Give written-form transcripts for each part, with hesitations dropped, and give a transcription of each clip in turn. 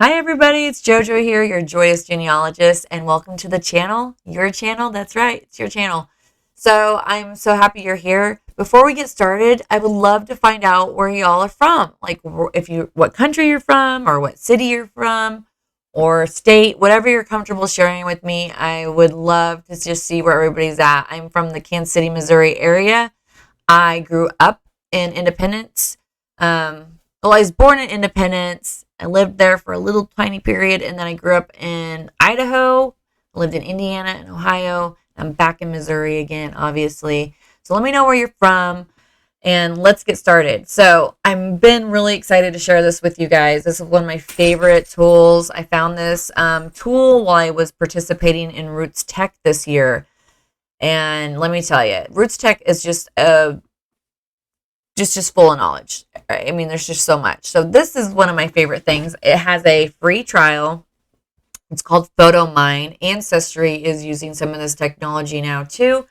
Hi, everybody. It's JoJo here, your joyous genealogist, and welcome to the channel. Your channel. That's right. It's your channel. So I'm so happy you're here. Before we get started, I would love to find out where y'all are from. Like, what country you're from, or what city you're from, or state, whatever you're comfortable sharing with me. I would love to just see where everybody's at. I'm from the Kansas City, Missouri area. I grew up in Independence. I was born in Independence. I lived there for a little tiny period, and then I grew up in Idaho. I lived in Indiana and Ohio. I'm back in Missouri again, obviously. So let me know where you're from, and let's get started. So I've been really excited to share this with you guys. This is one of my favorite tools. I found this tool while I was participating in Roots Tech this year. And let me tell you, Roots Tech is just full of knowledge. I mean, there's just so much. So this is one of my favorite things. It has a free trial. It's called PhotoMine. Ancestry is using some of this technology now too.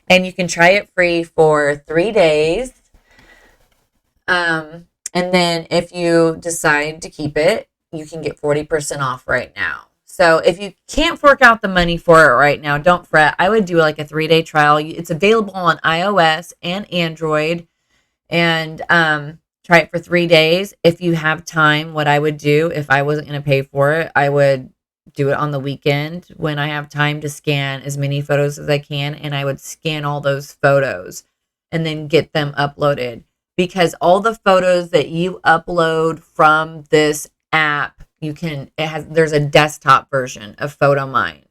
And you can try it free for 3 days. And then if you decide to keep it, you can get 40% off right now. So if you can't fork out the money for it right now, don't fret. I would do like a 3-day trial. It's available on iOS and Android. And try it for 3 days. If you have time, what I would do if I wasn't going to pay for it, I would do it on the weekend when I have time to scan as many photos as I can. And I would scan all those photos and then get them uploaded, because all the photos that you upload from this app, there's a desktop version of PhotoMine.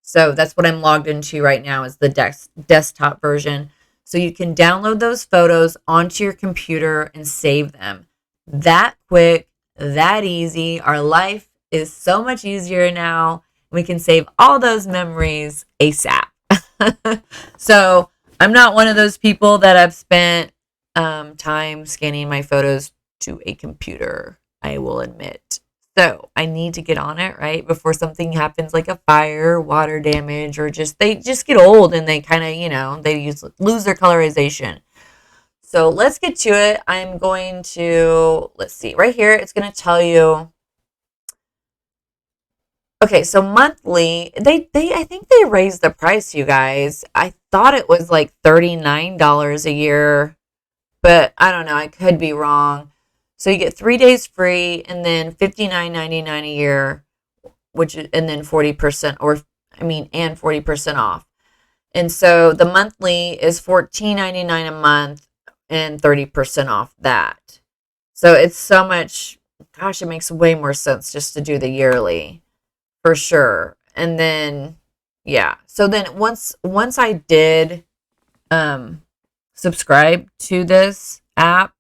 So that's what I'm logged into right now, is the desktop version. So you can download those photos onto your computer and save them. That quick, that easy. Our life is so much easier now. We can save all those memories ASAP. So I'm not one of those people that have spent time scanning my photos to a computer, I will admit. So I need to get on it, right? Before something happens, like a fire, water damage, or they just get old and they kind of, lose their colorization. So let's get to it. I'm going to, let's see, right here, it's going to tell you. Okay, so monthly, I think they raised the price, you guys. I thought it was like $39 a year, but I don't know. I could be wrong. So you get 3 days free, and then $59.99 a year, and then 40% and 40% off. And so the monthly is $14.99 a month and 30% off that. So it's so much. Gosh, it makes way more sense just to do the yearly for sure. And then yeah. So then once I did subscribe to this app,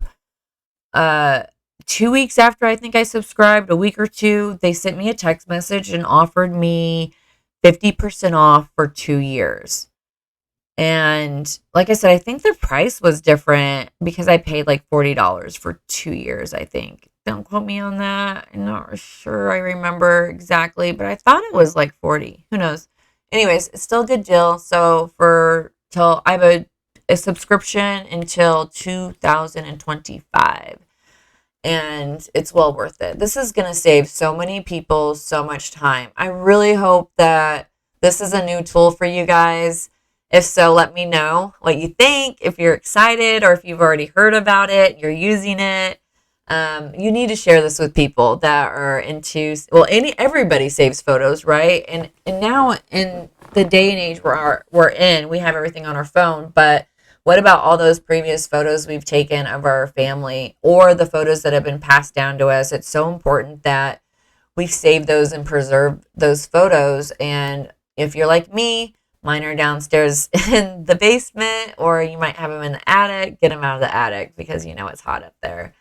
2 weeks after I think I subscribed, a week or two, they sent me a text message and offered me 50% off for 2 years. And like I said, I think the price was different because I paid like $40 for 2 years, I think. Don't quote me on that. I'm not sure I remember exactly, but I thought it was like 40. Who knows? Anyways, it's still a good deal. So till I have a subscription until 2025. And it's well worth it. This is going to save so many people so much time. I really hope that this is a new tool for you guys. If so, let me know what you think, if you're excited, or if you've already heard about it, you're using it. You need to share this with people that are into, everybody saves photos, right? And now in the day and age we're in, we have everything on our phone, but what about all those previous photos we've taken of our family, or the photos that have been passed down to us? It's so important that we save those and preserve those photos. And if you're like me, mine are downstairs in the basement, or you might have them in the attic. Get them out of the attic because it's hot up there.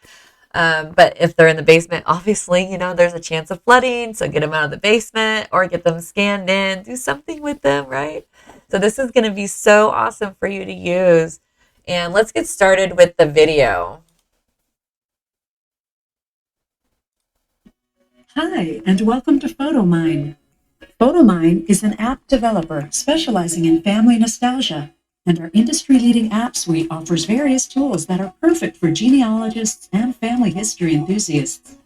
But if they're in the basement, obviously, there's a chance of flooding. So get them out of the basement or get them scanned in. Do something with them, right? So this is going to be so awesome for you to use. And let's get started with the video. Hi, and welcome to PhotoMine. PhotoMine is an app developer specializing in family nostalgia, and our industry-leading app suite offers various tools that are perfect for genealogists and family history enthusiasts.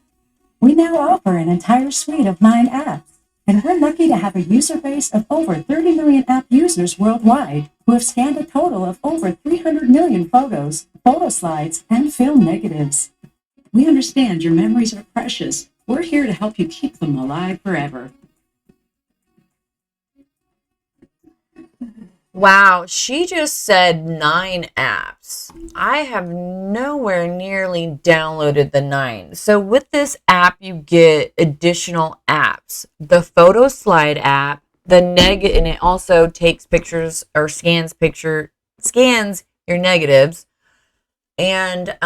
We now offer an entire suite of Mind apps, and we're lucky to have a user base of over 30 million app users worldwide who have scanned a total of over 300 million photos, photo slides, and film negatives. We understand your memories are precious. We're here to help you keep them alive forever. Wow, she just said 9 apps. I have nowhere nearly downloaded the 9. So with this app, you get additional apps. The photo slide app, and it also takes pictures or scans your negatives. And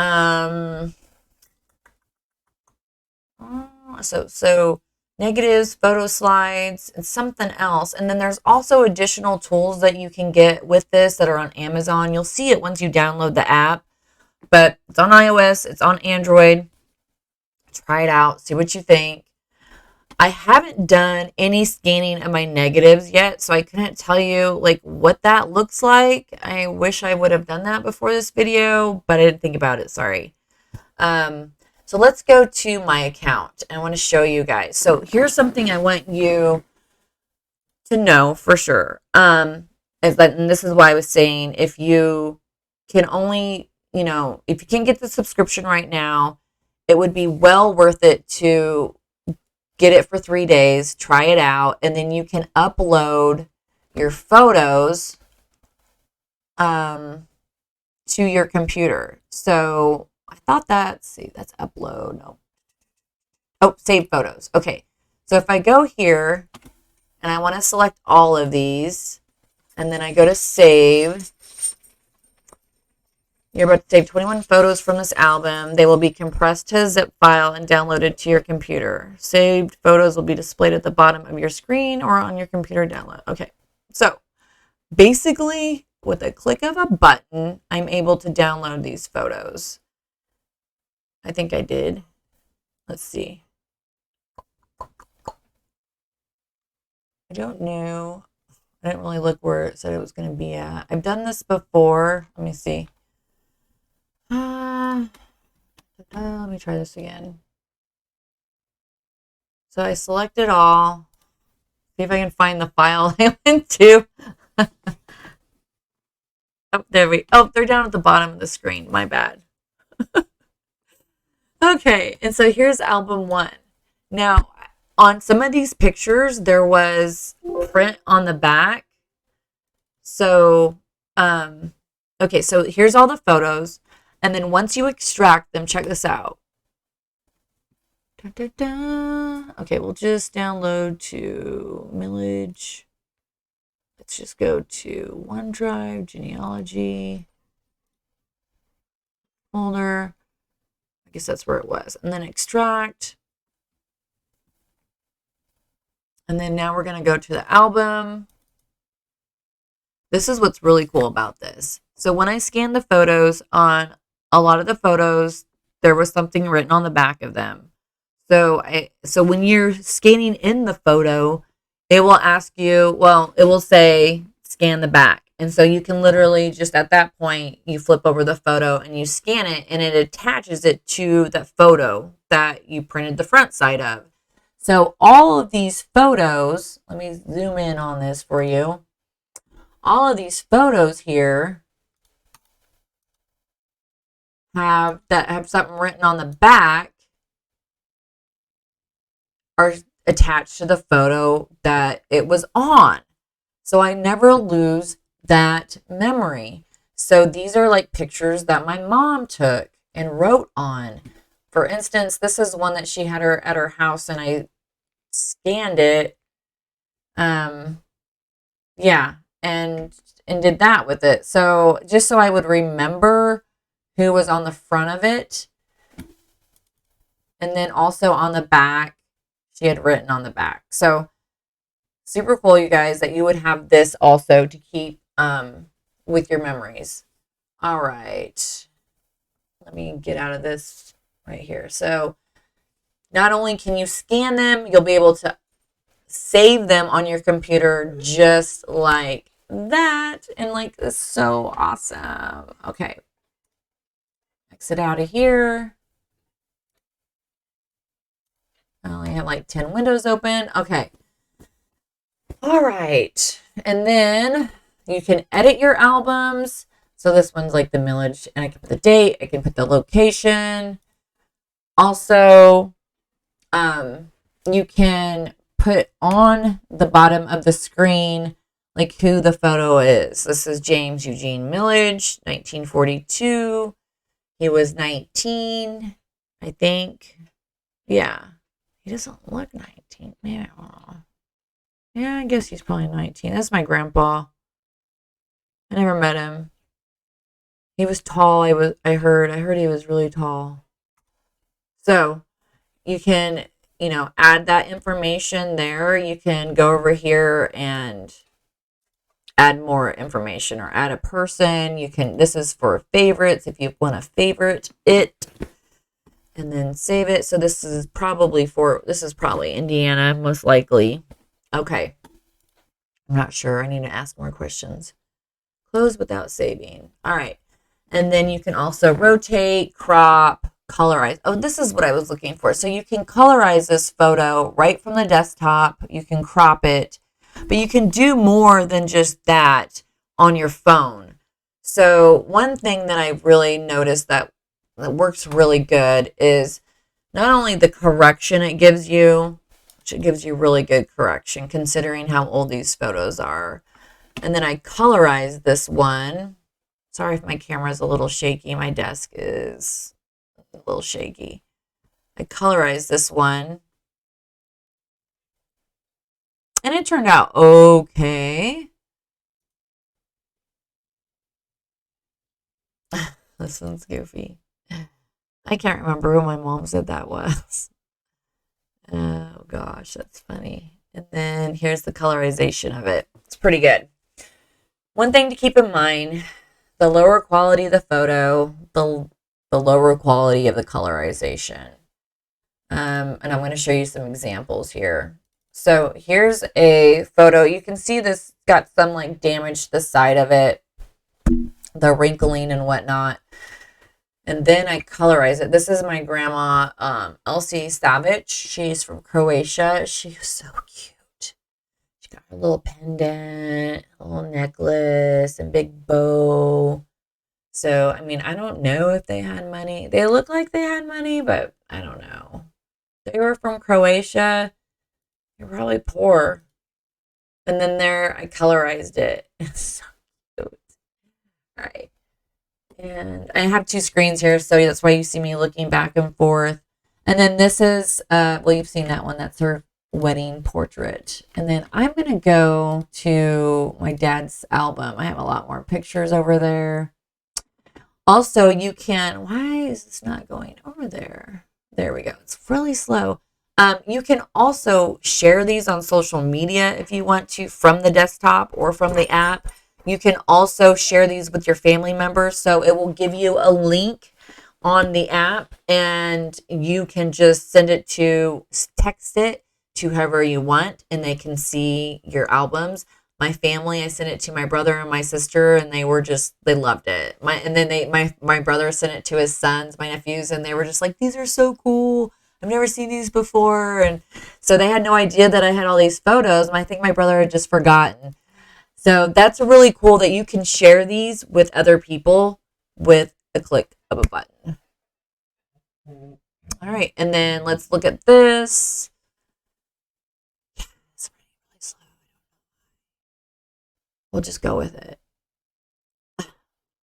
so negatives, photo slides, and something else. And then there's also additional tools that you can get with this that are on Amazon. You'll see it once you download the app, but it's on iOS, it's on Android. Try it out, see what you think. I haven't done any scanning of my negatives yet, so I couldn't tell you like what that looks like. I wish I would have done that before this video, but I didn't think about it, sorry. So let's go to my account. I want to show you guys. So here's something I want you to know for sure. And this is why I was saying, if you can only, if you can get the subscription right now, it would be well worth it to get it for 3 days, try it out, and then you can upload your photos to your computer. So I thought that's upload. No. Oh, save photos. Okay. So if I go here and I want to select all of these and then I go to save, you're about to save 21 photos from this album. They will be compressed to a zip file and downloaded to your computer. Saved photos will be displayed at the bottom of your screen or on your computer download. Okay. So basically with a click of a button, I'm able to download these photos. I think I did. Let's see. I don't know. I didn't really look where it said it was going to be at. I've done this before. Let me see. Let me try this again. So I selected all. See if I can find the file I went to. They're down at the bottom of the screen. My bad. Okay, and so here's album 1. Now, on some of these pictures, there was print on the back. So, okay, so here's all the photos. And then once you extract them, check this out. Da, da, da. Okay, we'll just download to Millage. Let's just go to OneDrive, genealogy, folder. I guess that's where it was. And then extract. And then now we're going to go to the album. This is what's really cool about this. So when I scanned the photos, on a lot of the photos, there was something written on the back of them. So when you're scanning in the photo, it will ask you, it will say scan the back. And so you can literally just at that point, you flip over the photo and you scan it and it attaches it to the photo that you printed the front side of. So all of these photos, let me zoom in on this for you. All of these photos here have something written on the back are attached to the photo that it was on. So I never lose that memory. So these are like pictures that my mom took and wrote on. For instance, this is one that she had at her house and I scanned it. Yeah, and did that with it. So just so I would remember who was on the front of it. And then also on the back, she had written on the back. So super cool, you guys, that you would have this also to keep with your memories. All right. Let me get out of this right here. So not only can you scan them, you'll be able to save them on your computer just like that. And like, this is so awesome. Okay. Exit out of here. have like 10 windows open. Okay. All right. And then you can edit your albums. So this one's like the millage, and I can put the date, I can put the location. Also, you can put on the bottom of the screen like who the photo is. This is James Eugene Millage, 1942. He was 19, I think. Yeah. He doesn't look 19. Maybe, yeah, I guess he's probably 19. That's my grandpa. I never met him. He was tall. I heard he was really tall. So you can, add that information there. You can go over here and add more information or add a person. This is for favorites if you want to favorite it and then save it. So this is probably Indiana, most likely. Okay. I'm not sure. I need to ask more questions. Close without saving. All right. And then you can also rotate, crop, colorize. Oh, this is what I was looking for. So you can colorize this photo right from the desktop. You can crop it, but you can do more than just that on your phone. So one thing that I really noticed that works really good is not only the correction it gives you, which it gives you really good correction considering how old these photos are. And then I colorized this one. Sorry if my camera is a little shaky. My desk is a little shaky. I colorized this one. And it turned out okay. This one's goofy. I can't remember who my mom said that was. Oh gosh, that's funny. And then here's the colorization of it. It's pretty good. One thing to keep in mind, the lower quality of the photo, the lower quality of the colorization. And I'm going to show you some examples here. So here's a photo. You can see this got some like damage to the side of it, the wrinkling and whatnot. And then I colorize it. This is my grandma, Elsie Savic. She's from Croatia. She was so cute. She got a little pendant, a little necklace, and big bow. So, I mean, I don't know if they had money. They look like they had money, but I don't know. They were from Croatia. They're probably poor. And then there, I colorized it. It's so cute. All right. And I have two screens here, so that's why you see me looking back and forth. And then this is, well, you've seen that one. That's her wedding portrait. And then I'm going to go to my dad's album. I have a lot more pictures over there. Also, you can, why is this not going over there? There we go. It's really slow. You can also share these on social media if you want to from the desktop or from the app. You can also share these with your family members. So it will give you a link on the app and you can just text it to whoever you want and they can see your albums. My family, I sent it to my brother and my sister and they loved it. My brother sent it to his sons, my nephews, and they were just like, these are so cool. I've never seen these before. And so they had no idea that I had all these photos. And I think my brother had just forgotten. So that's really cool that you can share these with other people with a click of a button. All right. And then let's look at this. It's really slow. We'll just go with it.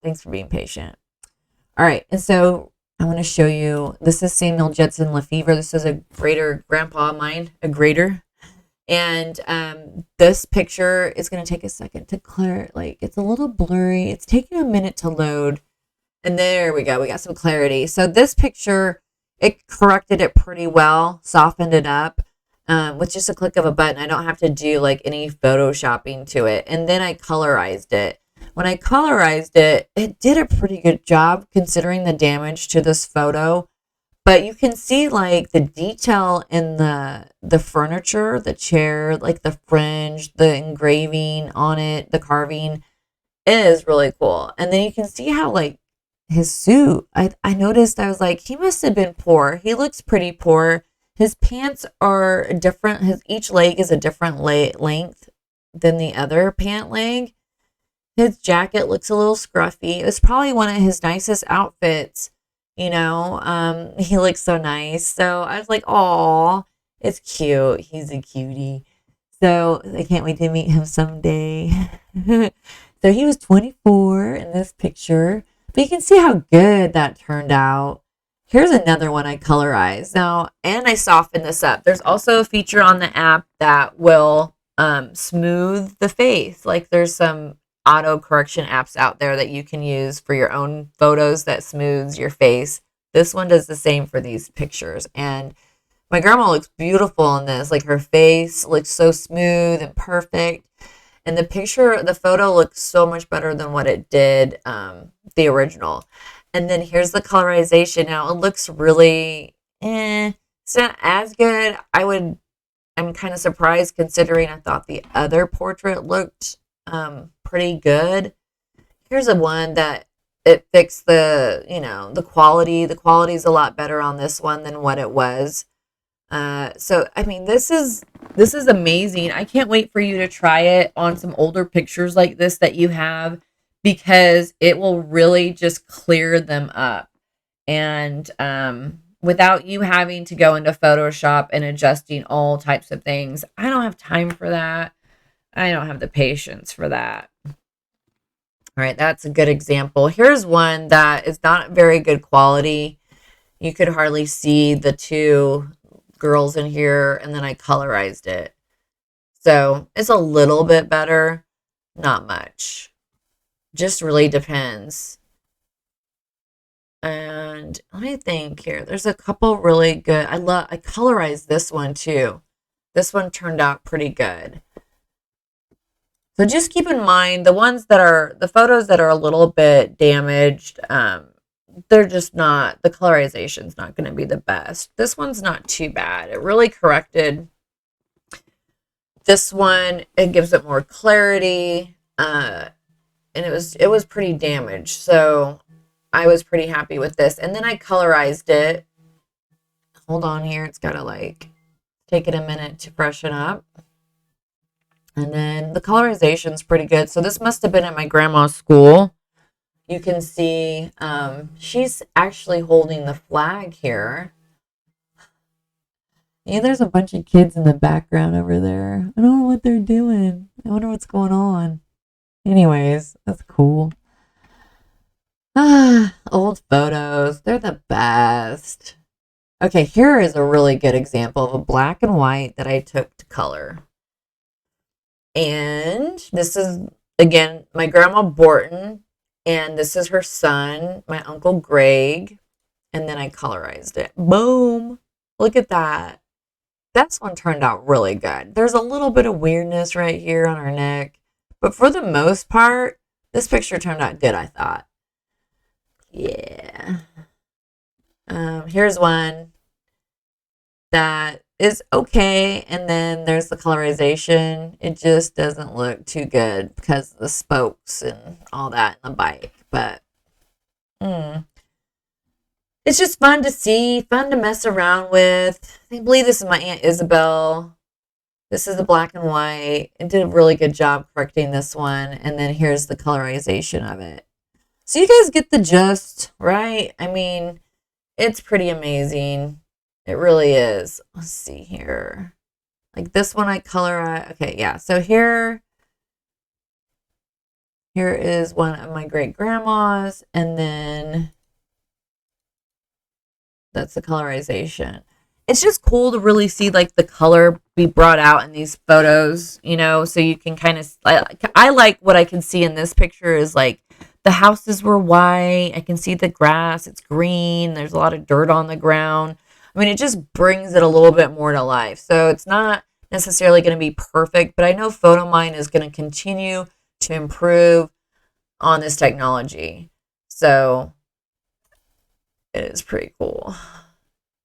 Thanks for being patient. All right. And so I want to show you, this is Samuel Judson Lefevre. This is a greater grandpa of mine, a greater. And this picture is going to take a second to clear. Like, it's a little blurry. It's taking a minute to load. And there we go. We got some clarity. So this picture, it corrected it pretty well, softened it up with just a click of a button. I don't have to do like any photoshopping to it. And then I colorized it. When I colorized it, it did a pretty good job considering the damage to this photo. But you can see like the detail in the furniture, the chair, like the fringe, the engraving on it, the carving is really cool. And then you can see how like his suit, I noticed, I was like, he must have been poor. He looks pretty poor. His pants are different. Each leg is a different length than the other pant leg. His jacket looks a little scruffy. It was probably one of his nicest outfits. He looks so nice. So I was like, "Oh, it's cute. He's a cutie." So I can't wait to meet him someday. So he was 24 in this picture, but you can see how good that turned out. Here's another one I colorized now, and I softened this up. There's also a feature on the app that will smooth the face. Like there's some auto correction apps out there that you can use for your own photos that smooths your face. This one does the same for these pictures, and my grandma looks beautiful in this. Like her face looks so smooth and perfect. And the photo looks so much better than what it did, the original. And then here's the colorization. Now it looks really, it's not as good. I'm kind of surprised considering I thought the other portrait looked pretty good. Here's a one that it fixed the quality. The quality is a lot better on this one than what it was. So I mean, this is amazing. I can't wait for you to try it on some older pictures like this that you have, because it will really just clear them up. And without you having to go into Photoshop and adjusting all types of things, I don't have time for that. I don't have the patience for that. All right, that's a good example. Here's one that is not very good quality. You could hardly see the two girls in here, and then I colorized it. So it's a little bit better, not much. Just really depends. And let me think here. There's a couple really good. I colorized this one too. This one turned out pretty good. So just keep in mind the photos that are a little bit damaged, they're just not, the colorization's not going to be the best. This one's not too bad. It really corrected this one. It gives it more clarity, and it was pretty damaged. So I was pretty happy with this. And then I colorized it. Hold on here. It's got to take it a minute to freshen up. And then the colorization's pretty good. So this must have been at my grandma's school. You can see she's actually holding the flag here. Yeah, there's a bunch of kids in the background over there. I don't know what they're doing. I wonder what's going on. Anyways, that's cool. Old photos. They're the best. Okay, here is a really good example of a black and white that I took to color. And this is, again, my grandma Borton. And this is her son, my Uncle Greg. And then I colorized it. Boom. Look at that. This one turned out really good. There's a little bit of weirdness right here on her neck. But for the most part, this picture turned out good, I thought. Yeah. Here's one that is okay. And then there's the colorization. It just doesn't look too good because of the spokes and all that in the bike. But it's just fun to see, fun to mess around with. I believe this is my Aunt Isabel. This is the black and white. It did a really good job correcting this one. And then here's the colorization of it. So you guys get the gist, right? I mean, it's pretty amazing. It really is. Let's see here. Like this one I color. Okay, yeah. So here is one of my great grandmas, and then that's the colorization. It's just cool to really see like the color be brought out in these photos, so you can kind of, I like what I can see in this picture is like the houses were white. I can see the grass. It's green. There's a lot of dirt on the ground. I mean, it just brings it a little bit more to life. So it's not necessarily going to be perfect, but I know PhotoMine is going to continue to improve on this technology. So it is pretty cool.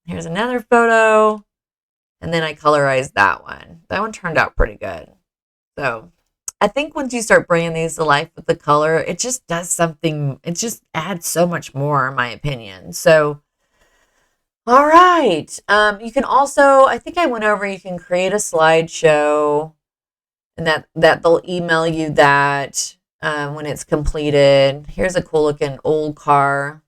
Here's another photo. And then I colorized that one. That one turned out pretty good. So I think once you start bringing these to life with the color, it just does something. It just adds so much more, in my opinion. So All right. You can also, I think I went over, you can create a slideshow and that they'll email you that when it's completed. Here's a cool looking old car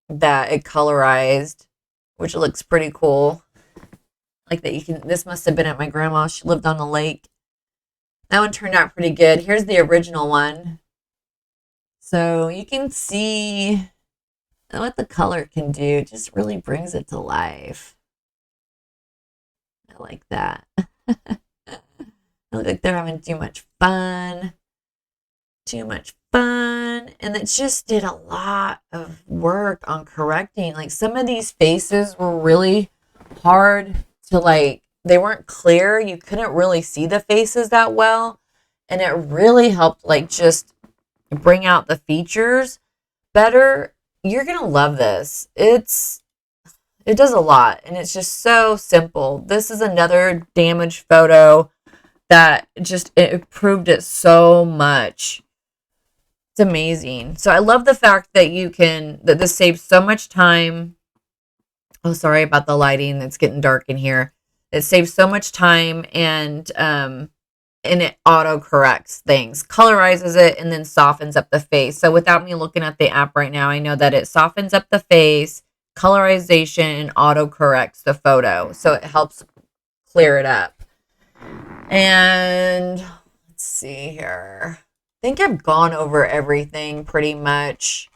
that it colorized, which looks pretty cool. Like that you can, this must have been at my grandma. She lived on the lake. That one turned out pretty good. Here's the original one. So you can see what the color can do. It just really brings it to life. I like that. They look like they're having too much fun. Too much fun. And it just did a lot of work on correcting. Like some of these faces were really hard to like, they weren't clear. You couldn't really see the faces that well. And it really helped like just bring out the features better. You're gonna love this. It does a lot and it's just so simple. This is another damaged photo that just it improved it so much. It's amazing. So I love the fact that that this saves so much time. Oh, sorry about the lighting. It's getting dark in here. It saves so much time and it auto corrects things, colorizes it, and then softens up the face. So without me looking at the app right now, I know that it softens up the face, colorization, and auto corrects the photo. So it helps clear it up. And let's see here. I think I've gone over everything pretty much.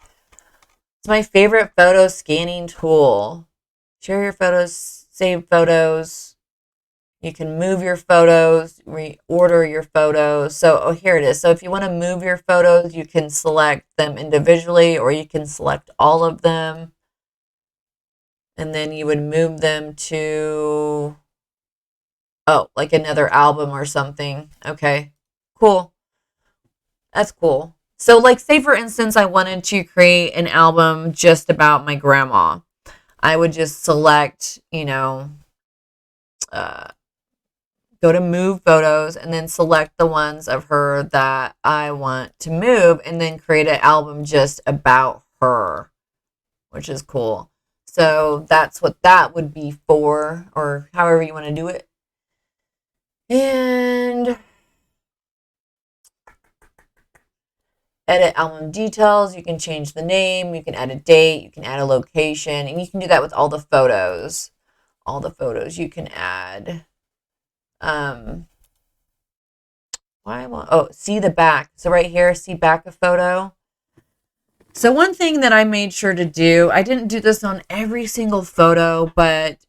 It's my favorite photo scanning tool. Share your photos, save photos. You can move your photos, reorder your photos. So, oh, here it is. So if you want to move your photos, you can select them individually or you can select all of them. And then you would move them to, oh, like another album or something. Okay, cool. That's cool. So, like, say for instance, I wanted to create an album just about my grandma. I would just select, uh, go to move photos and then select the ones of her that I want to move and then create an album just about her, which is cool. So that's what that would be for, or however you want to do it. And edit album details. You can change the name, you can add a date, you can add a location, and you can do that with all the photos. All the photos you can add. See the back. So right here, see back of photo. So one thing that I made sure to do, I didn't do this on every single photo, but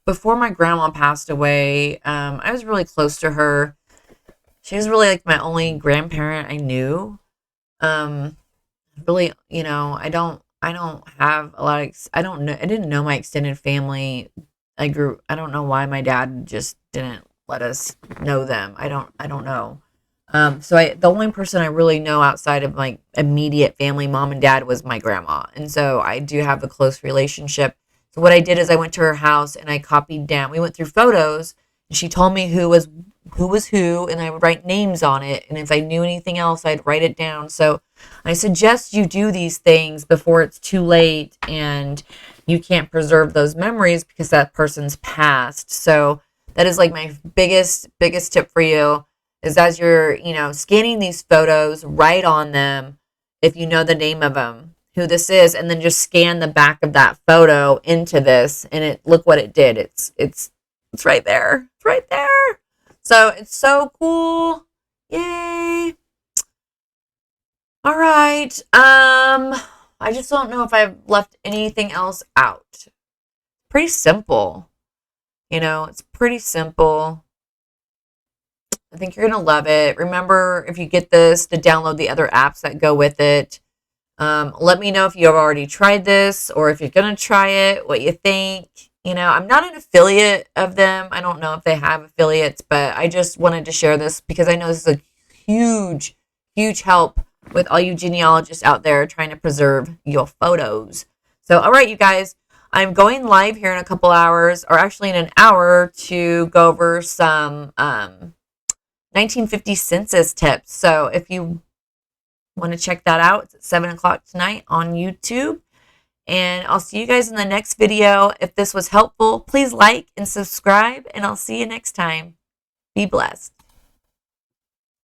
before my grandma passed away, I was really close to her. She was really like my only grandparent I knew. Really, I don't have a lot of, I don't know, I didn't know my extended family. I don't know why my dad just didn't let us know them. I don't know. The only person I really know outside of like immediate family, mom and dad, was my grandma. And so I do have a close relationship. So what I did is I went to her house and I copied down, we went through photos and she told me who was who, and I would write names on it. And if I knew anything else, I'd write it down. So I suggest you do these things before it's too late and you can't preserve those memories because that person's passed. So that is like my biggest tip for you is as you're, scanning these photos, write on them if you know the name of them, who this is, and then just scan the back of that photo into this and look what it did. It's right there. It's right there. So it's so cool. Yay. All right. I just don't know if I've left anything else out. Pretty simple. It's pretty simple. I think you're going to love it. Remember, if you get this, to download the other apps that go with it. Let me know if you have already tried this or if you're going to try it, what you think. I'm not an affiliate of them. I don't know if they have affiliates, but I just wanted to share this because I know this is a huge, huge help with all you genealogists out there trying to preserve your photos. So, all right, you guys, I'm going live here in a couple hours, or actually in an hour, to go over some 1950 census tips. So if you want to check that out, it's at 7 o'clock tonight on YouTube. And I'll see you guys in the next video. If this was helpful, please like and subscribe, and I'll see you next time. Be blessed.